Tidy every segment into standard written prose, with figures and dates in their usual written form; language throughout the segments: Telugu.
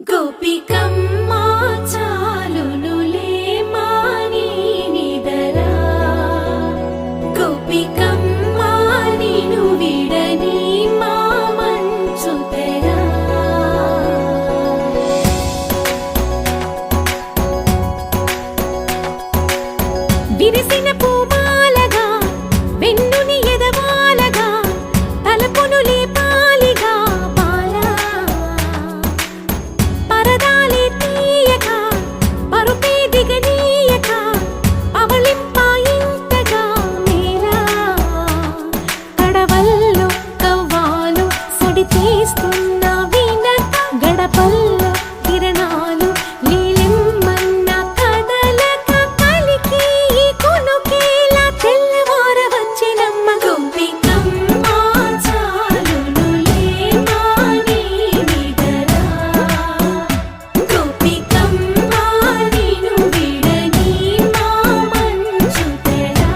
గోపికమ్మా చాలునులే మాని నిదరా గోపికమ్మా నిను విడని మా మంచు తెరా విరిసిన పూమాలగా వెన్నుని ఎదవాలగా తలపును లేపాలిగా బాలా పరదాలే తీయక పరుపే దిగనీయక అవలింపాయింతగా మేలా కడవల్లో కవ్వాలు సడి తీస్తున్న వినత గడపల్లో కిరణాలు లీలిమ్మన్న కదలక కలికి ఈ కొనుకేలా తెల్లవార వచ్చినమ్మ గోపికమ్మా చాలునులే మాని నిదరా గోపికమ్మా నిను విడని మా మంచు తెరా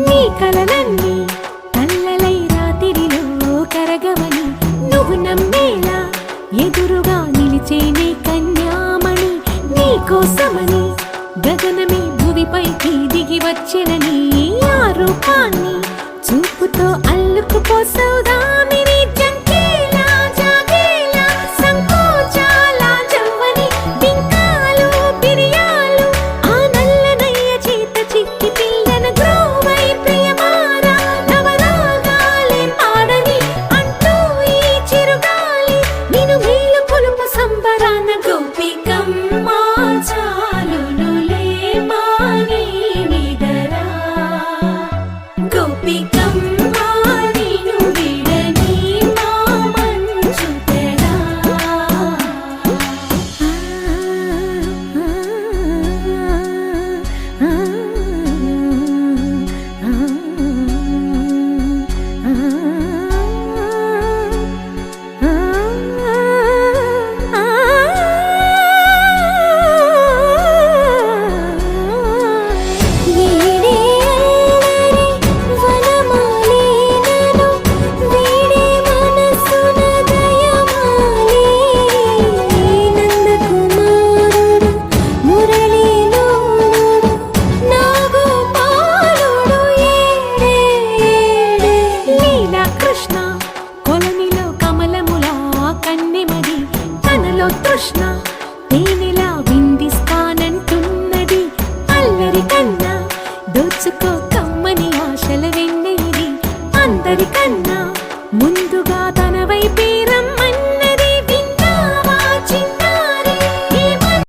నీ కలలన్నీ కల్లలై రాత్రిలో కరగవని నువ్వు నమ్మేలా ఎదురుగా నిలిచేనే కన్యామణి నీ కోసమని గగనమే భువిపైకి దిగి వచ్చినని ఆ రూపాన్ని చూపుతో అల్లుకుపోసౌదామిని జంకేలా జాగేలా సంకోచాల జవ్వని బింకాలు బిరియాలు ఆ నల్లనయ్య చేత చిక్కి పిల్లన గ్రోవై ప్రియమారా నవరాగాలే పాడని అంటూ ఈ చిరుగాలి నిను మేలు కొలుపు సంబరాన గోపికమ్మా చాలునులే మాని నిదరా గోపికమ్మా నిను విడని మా మంచు తెరా కృష్ణ కొలనిలో కమలములా కన్నెమది తనలో తృష్ణ తేనెలా విందిస్తానంటున్నది అల్లరి కన్నా దోచుకో కమ్మని ఆశల వెన్నెయిది అందరికన్నా ముందుగా తన